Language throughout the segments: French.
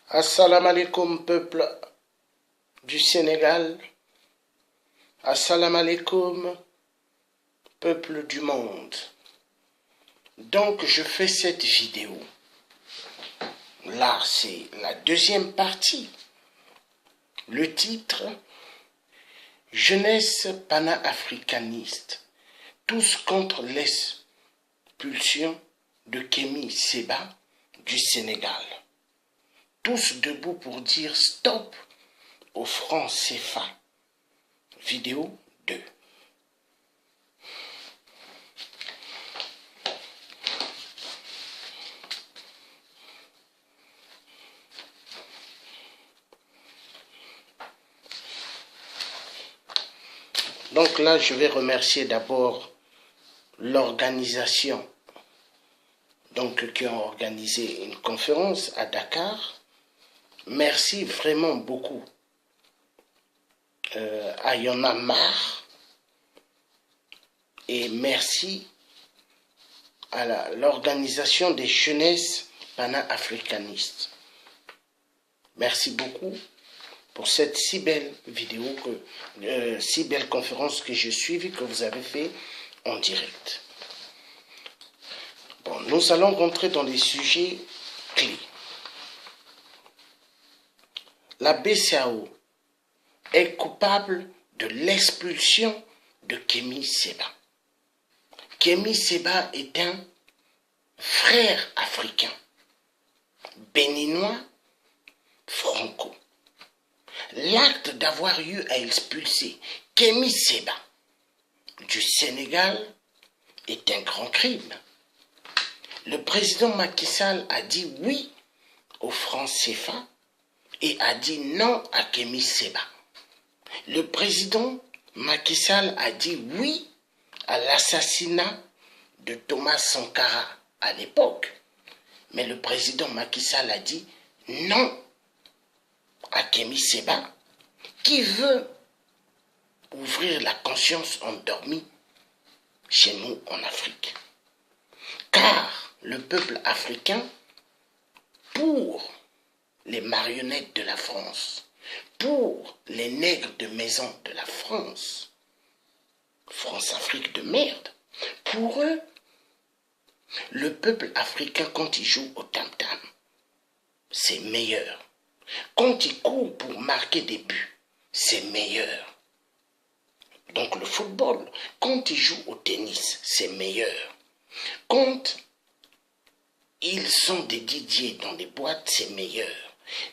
Assalamu alaikum, peuple du Sénégal. Assalamu alaikum, peuple du monde. Donc, je fais cette vidéo. Là, c'est la deuxième partie. Le titre, Jeunesse panafricaniste, tous contre l'expulsion de Kémy Séba du Sénégal. Tous debout pour dire stop au franc CFA. Vidéo 2. Donc là, je vais remercier d'abord l'organisation qui ont organisé une conférence à Dakar. Merci vraiment beaucoup à Y'en a marre et merci à l'organisation des jeunesses panafricanistes. Merci beaucoup pour cette si belle vidéo, si belle conférence que j'ai suivie, que vous avez fait en direct. Bon, nous allons rentrer dans les sujets clés. La BCEAO est coupable de l'expulsion de Kémy Séba. Kémy Séba est un frère africain, béninois, franco. L'acte d'avoir eu à expulser Kémy Séba du Sénégal est un grand crime. Le président Macky Sall a dit oui au franc CFA et a dit non à Kémy Séba. Le président Macky Sall a dit oui à l'assassinat de Thomas Sankara à l'époque. Mais le président Macky Sall a dit non à Kémy Séba qui veut ouvrir la conscience endormie chez nous en Afrique. Car le peuple africain, pour les marionnettes de la France, pour les nègres de maison de la France, France-Afrique de merde, pour eux, le peuple africain, quand il joue au tam-tam, c'est meilleur. Quand il court pour marquer des buts, c'est meilleur. Donc le football, quand il joue au tennis, c'est meilleur. Quand ils sont des DJ dans des boîtes, c'est meilleur.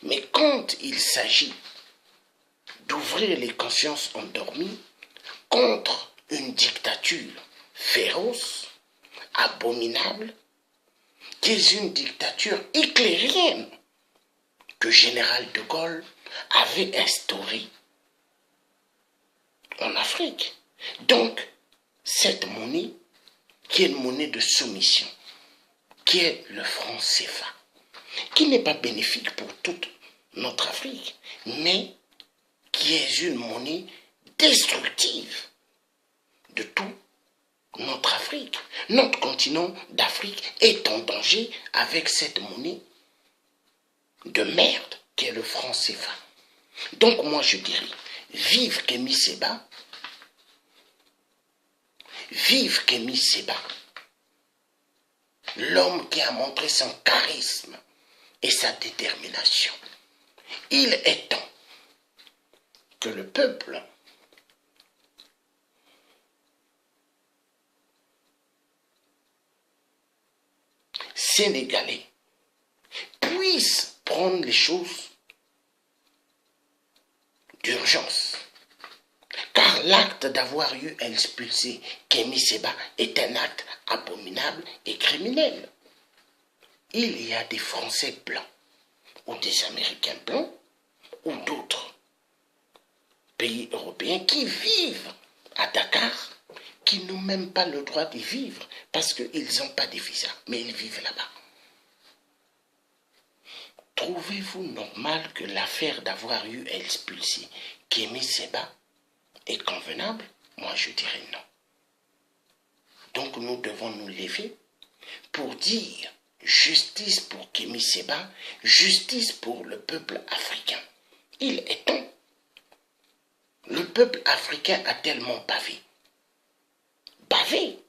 Mais quand il s'agit d'ouvrir les consciences endormies contre une dictature féroce, abominable, qui est une dictature hitlérienne que Général de Gaulle avait instaurée en Afrique. Donc, cette monnaie, qui est une monnaie de soumission, qui est le franc CFA, qui n'est pas bénéfique pour toute notre Afrique, mais qui est une monnaie destructive de tout notre Afrique. Notre continent d'Afrique est en danger avec cette monnaie de merde qui est le franc CFA. Donc moi je dirais, vive Kémy Séba, vive Kémy Séba, l'homme qui a montré son charisme et sa détermination. Il est temps que le peuple sénégalais puisse prendre les choses d'urgence. Car l'acte d'avoir eu à expulser Kémy Séba est un acte abominable et criminel. Il y a des Français blancs, ou des Américains blancs, ou d'autres pays européens qui vivent à Dakar, qui n'ont même pas le droit d'y vivre parce qu'ils n'ont pas de visa, mais ils vivent là-bas. Trouvez-vous normal que l'affaire d'avoir eu à expulser Kémy Séba est convenable? Moi, je dirais non. Donc, nous devons nous lever pour dire justice pour Kémy Séba, justice pour le peuple africain. Il est temps. Le peuple africain a tellement bavé. Bavé.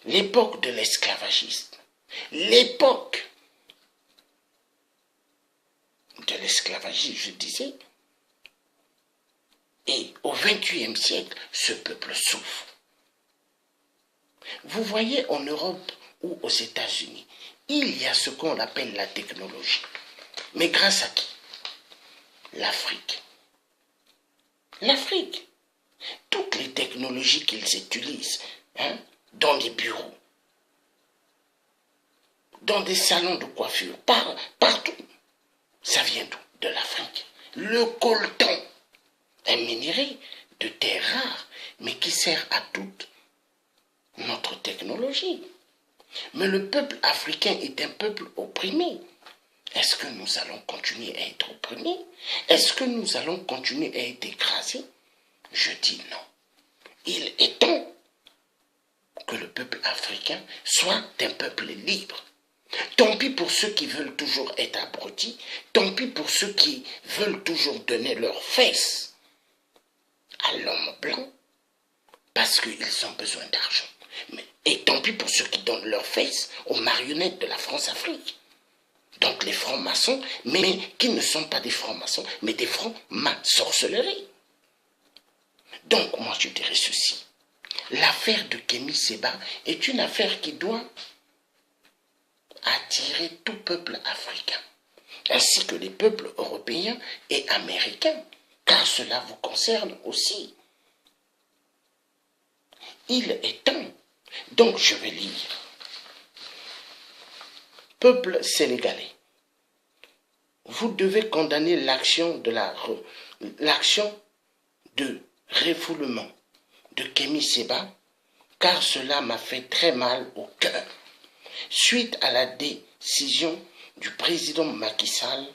L'époque de l'esclavagiste. L'époque de l'esclavagisme, je disais. Et au XXIe siècle, ce peuple souffre. Vous voyez, en Europe ou aux États-Unis, il y a ce qu'on appelle la technologie. Mais grâce à qui? L'Afrique. L'Afrique. Toutes les technologies qu'ils utilisent, dans les bureaux, dans des salons de coiffure, partout, ça vient d'où? De l'Afrique. Le coltan, un minerai de terre rare, mais qui sert à toute notre technologie. Mais le peuple africain est un peuple opprimé. Est-ce que nous allons continuer à être opprimés? Est-ce que nous allons continuer à être écrasés? Je dis non. Il est temps que le peuple africain soit un peuple libre. Tant pis pour ceux qui veulent toujours être abrutis, tant pis pour ceux qui veulent toujours donner leurs fesses à l'homme blanc parce qu'ils ont besoin d'argent. Et tant pis pour ceux qui donnent leurs fesses aux marionnettes de la France-Afrique. Donc les francs-maçons, mais qui ne sont pas des francs-maçons, mais des francs-sorcelleries. Donc moi je dirais ceci. L'affaire de Kémy Séba est une affaire qui doit attirer tout peuple africain, ainsi que les peuples européens et américains, car cela vous concerne aussi. Il est temps. Donc je vais lire. Peuple sénégalais, vous devez condamner l'action de refoulement de Kémy Séba, car cela m'a fait très mal au cœur. Suite à la décision du président Macky Sall,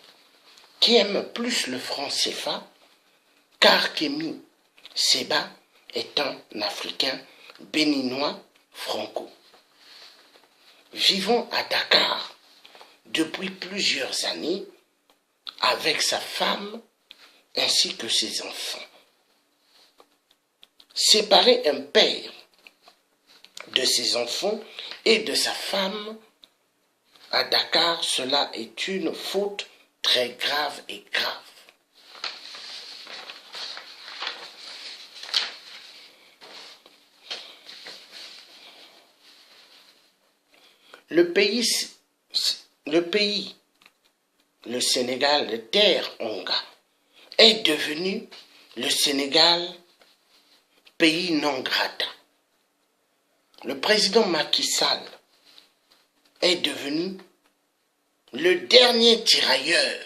qui aime plus le franc CFA, car Kémy Séba est un Africain béninois franco. Vivant à Dakar depuis plusieurs années avec sa femme ainsi que ses enfants. Séparer un père de ses enfants et de sa femme à Dakar, cela est une faute très grave et grave. Le Sénégal, de terre onga, est devenu le Sénégal pays non grata. Le président Macky Sall est devenu le dernier tirailleur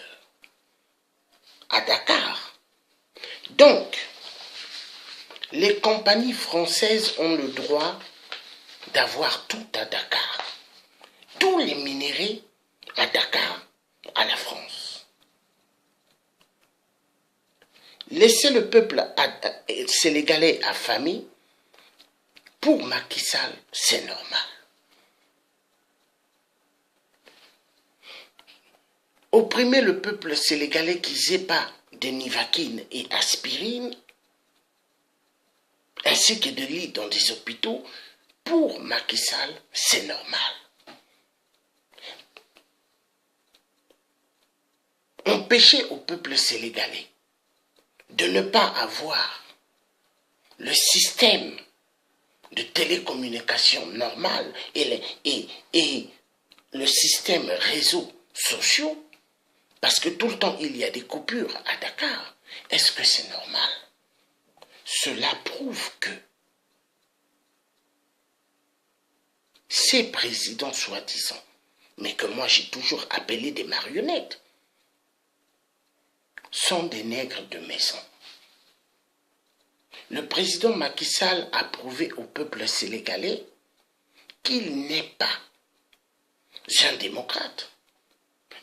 à Dakar. Donc, les compagnies françaises ont le droit d'avoir tout à Dakar. Tous les minéraux à Dakar, à la France. Laisser le peuple sénégalais affamé, pour Macky Sall, c'est normal. Opprimer le peuple sénégalais qui n'ait pas de nivaquine et aspirine, ainsi que de lits dans des hôpitaux, pour Macky Sall, c'est normal. Empêcher au peuple sénégalais de ne pas avoir le système de télécommunication normal et le système réseaux sociaux, parce que tout le temps il y a des coupures à Dakar, est-ce que c'est normal? Cela prouve que ces présidents soi-disant, mais que moi j'ai toujours appelé des marionnettes, sont des nègres de maison. Le président Macky Sall a prouvé au peuple sénégalais qu'il n'est pas un démocrate,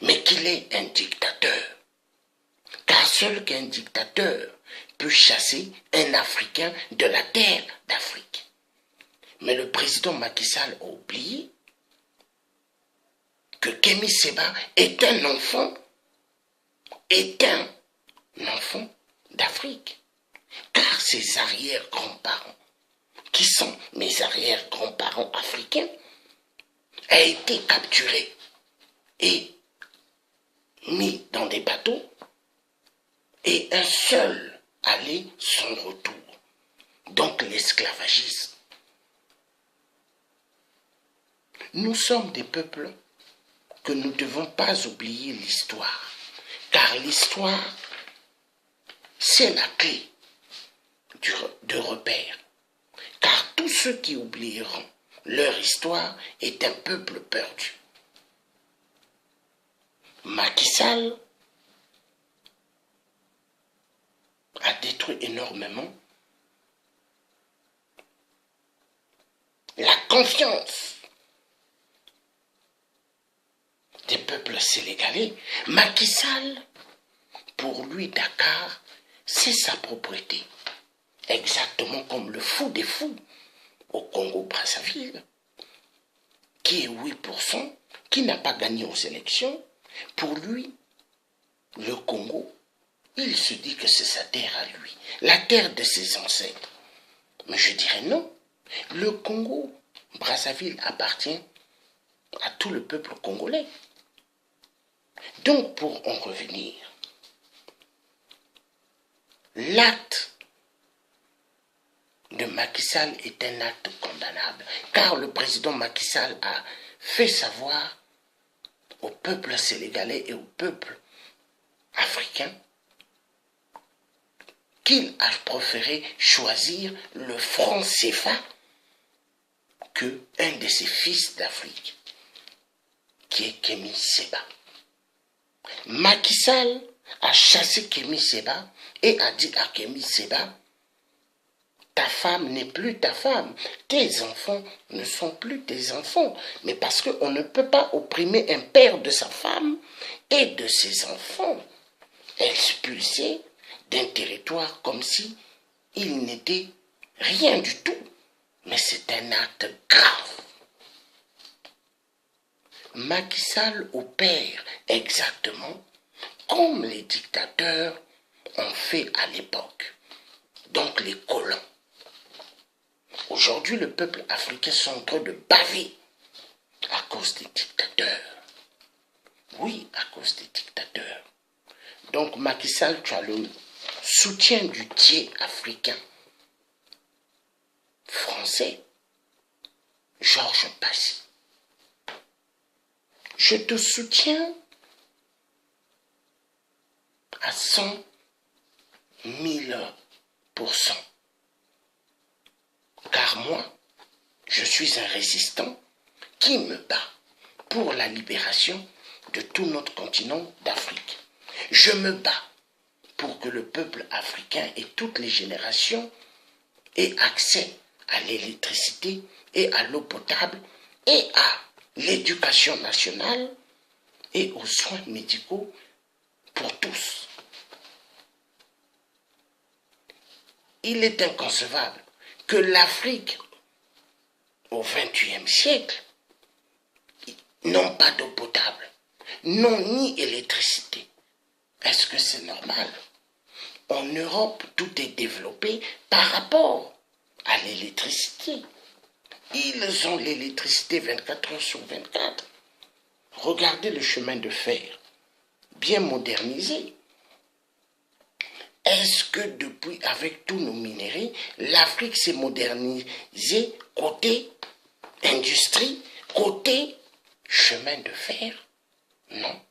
mais qu'il est un dictateur. Car seul qu'un dictateur peut chasser un Africain de la terre d'Afrique. Mais le président Macky Sall a oublié que Kémy Séba est un enfant d'Afrique. Car ses arrière-grands-parents, qui sont mes arrière-grands-parents africains, a été capturé et mis dans des bateaux, et un seul aller son retour. Donc l'esclavagisme. Nous sommes des peuples que nous ne devons pas oublier l'histoire, car l'histoire, c'est la clé de repère. Car tous ceux qui oublieront leur histoire est un peuple perdu. Macky Sall a détruit énormément la confiance des peuples sénégalais. Macky Sall, pour lui, Dakar, c'est sa propriété. Exactement comme le fou des fous au Congo-Brazzaville, qui est 8%, qui n'a pas gagné aux élections. Pour lui, le Congo, il se dit que c'est sa terre à lui, la terre de ses ancêtres. Mais je dirais non. Le Congo-Brazzaville appartient à tout le peuple congolais. Donc, pour en revenir, l'acte de Macky Sall est un acte condamnable, car le président Macky Sall a fait savoir au peuple sénégalais et au peuple africain qu'il a préféré choisir le franc CFA que un de ses fils d'Afrique, qui est Kémy Séba. Macky Sall a chassé Kémy Séba et a dit à Kémy Séba: ta femme n'est plus ta femme, tes enfants ne sont plus tes enfants. Mais parce qu'on ne peut pas opprimer un père de sa femme et de ses enfants, expulser d'un territoire comme si il n'était rien du tout. Mais c'est un acte grave. Macky Sall opère exactement comme les dictateurs ont fait à l'époque, donc les colons. Aujourd'hui, le peuple africain est en train de baver à cause des dictateurs. Oui, à cause des dictateurs. Donc, Macky Sall, tu as le soutien du tiers africain français, Georges Passy. Je te soutiens à 100 000%. Car moi, je suis un résistant qui me bat pour la libération de tout notre continent d'Afrique. Je me bats pour que le peuple africain et toutes les générations aient accès à l'électricité et à l'eau potable et à l'éducation nationale et aux soins médicaux pour tous. Il est inconcevable que l'Afrique, au XXIe siècle, n'ont pas d'eau potable, n'ont ni électricité. Est-ce que c'est normal? En Europe, tout est développé par rapport à l'électricité. Ils ont l'électricité 24 heures sur 24. Regardez le chemin de fer, bien modernisé. Est-ce que depuis, avec tous nos minéraux, l'Afrique s'est modernisée côté industrie, côté chemin de fer? Non.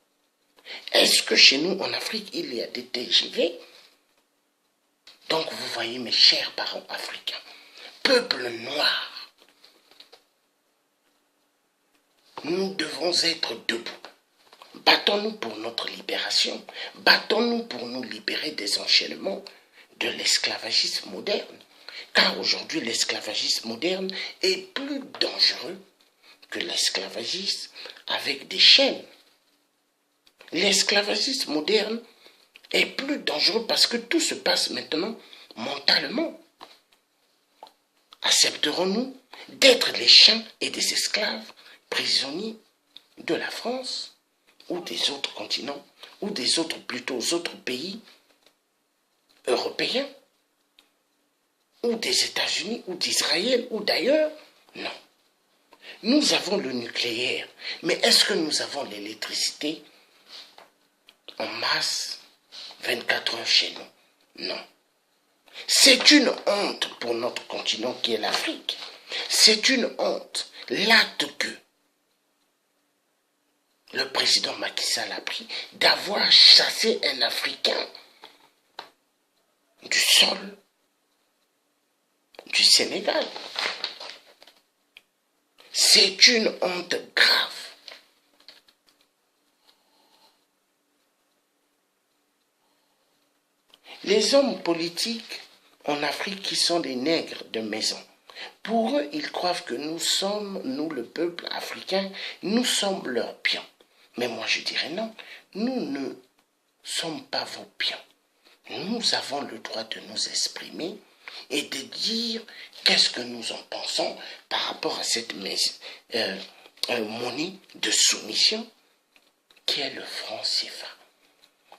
Est-ce que chez nous, en Afrique, il y a des TGV? Donc, vous voyez, mes chers parents africains, peuple noir, nous devons être debout. Battons-nous pour notre libération. Battons-nous pour nous libérer des enchaînements de l'esclavagisme moderne. Car aujourd'hui, l'esclavagisme moderne est plus dangereux que l'esclavagisme avec des chaînes. L'esclavagisme moderne est plus dangereux parce que tout se passe maintenant mentalement. Accepterons-nous d'être les chiens et des esclaves prisonniers de la France ou des autres continents ou des autres, plutôt autres pays européens ou des États-Unis ou d'Israël ou d'ailleurs. Non. Nous avons le nucléaire, mais est-ce que nous avons l'électricité en masse 24 heures chez nous? Non. C'est une honte pour notre continent qui est l'Afrique. C'est une honte. L'acte que le président Macky Sall a pris d'avoir chassé un Africain du sol du Sénégal. C'est une honte grave. Les hommes politiques en Afrique qui sont des nègres de maison, pour eux, ils croient que nous sommes, nous le peuple africain, nous sommes leurs pions. Mais moi je dirais non, nous ne sommes pas vos pions. Nous avons le droit de nous exprimer et de dire qu'est-ce que nous en pensons par rapport à cette monnaie de soumission qui est le franc CFA.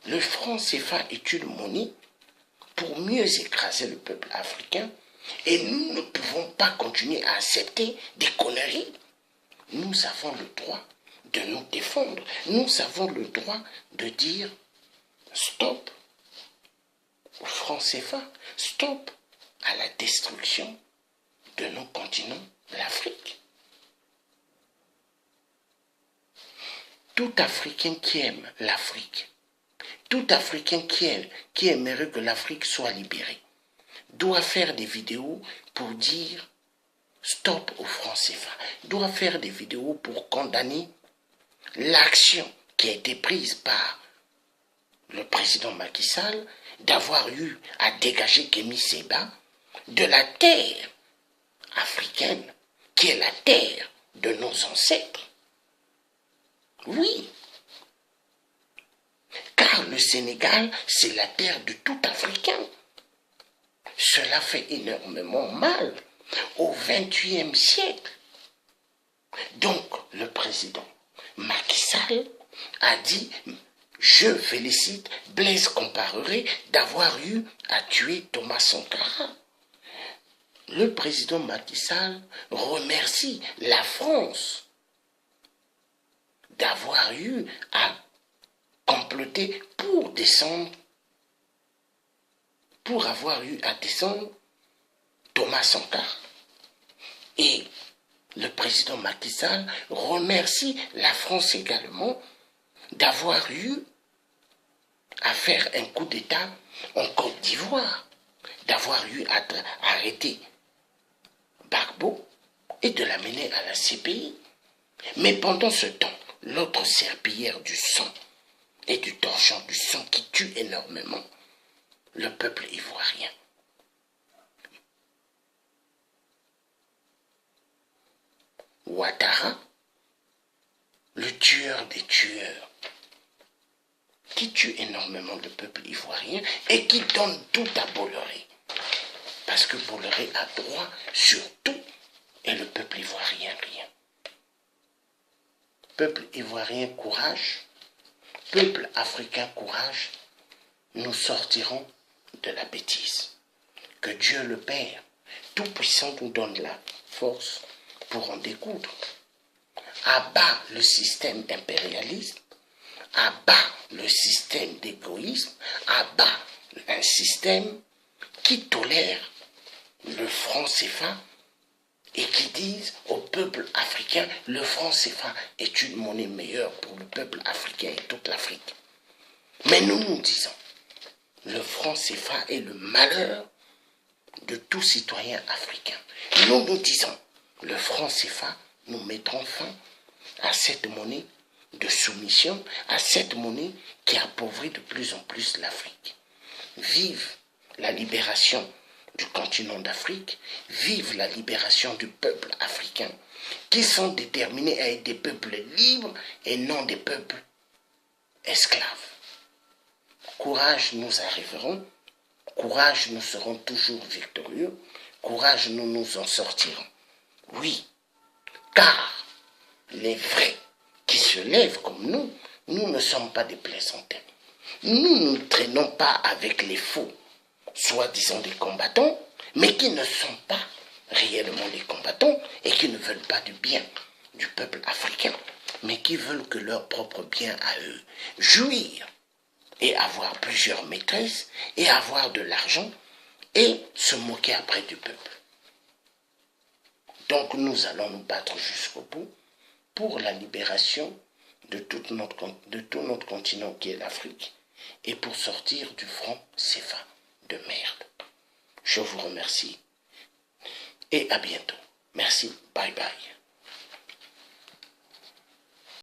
Le franc CFA est une monnaie pour mieux écraser le peuple africain et nous ne pouvons pas continuer à accepter des conneries. Nous avons le droit de nous défendre. Nous avons le droit de dire stop au franc CFA, stop à la destruction de nos continents, l'Afrique. Tout Africain qui aime l'Afrique, tout Africain qui aimerait que l'Afrique soit libérée, doit faire des vidéos pour dire stop au franc CFA, doit faire des vidéos pour condamner l'action qui a été prise par le président Macky Sall d'avoir eu à dégager Kémy Séba de la terre africaine qui est la terre de nos ancêtres. Oui, car le Sénégal, c'est la terre de tout Africain. Cela fait énormément mal au XXIe siècle. Donc, le président Macky Sall a dit « Je félicite Blaise Compaoré d'avoir eu à tuer Thomas Sankara ». Le président Macky Sall remercie la France d'avoir eu à comploter pour avoir eu à descendre Thomas Sankara. Et le président Macky Sall remercie la France également d'avoir eu à faire un coup d'État en Côte d'Ivoire, d'avoir eu à arrêter Gbagbo et de l'amener à la CPI. Mais pendant ce temps, l'autre serpillière du sang et du torchon du sang qui tue énormément le peuple ivoirien. Ouattara, le tueur des tueurs, qui tue énormément le peuple ivoirien et qui donne tout à Bolloré. Parce que Bolloré a droit sur tout et le peuple ivoirien rien. Peuple ivoirien, courage. Peuple africain, courage. Nous sortirons de la bêtise. Que Dieu le Père Tout-Puissant nous donne la force pour en découdre. Abat le système impérialiste, abat le système d'égoïsme, abat un système qui tolère le franc CFA et qui disent au peuple africain, le franc CFA est une monnaie meilleure pour le peuple africain et toute l'Afrique. Mais nous disons, le franc CFA est le malheur de tout citoyen africain. Nous disons, le franc CFA, nous mettrons fin à cette monnaie de soumission, à cette monnaie qui appauvrit de plus en plus l'Afrique. Vive la libération du continent d'Afrique, vive la libération du peuple africain, qui sont déterminés à être des peuples libres et non des peuples esclaves. Courage, nous arriverons. Courage, nous serons toujours victorieux. Courage, nous nous en sortirons. Oui, car les vrais qui se se lèvent comme nous ne sommes pas des plaisantins. Nous ne traînons pas avec les faux, soi-disant des combattants, mais qui ne sont pas réellement des combattants et qui ne veulent pas du bien du peuple africain, mais qui veulent que leur propre bien à eux, jouir et avoir plusieurs maîtresses et avoir de l'argent et se moquer après du peuple. Donc nous allons nous battre jusqu'au bout pour la libération de tout notre continent qui est l'Afrique et pour sortir du franc CFA de merde. Je vous remercie et à bientôt. Merci, bye bye.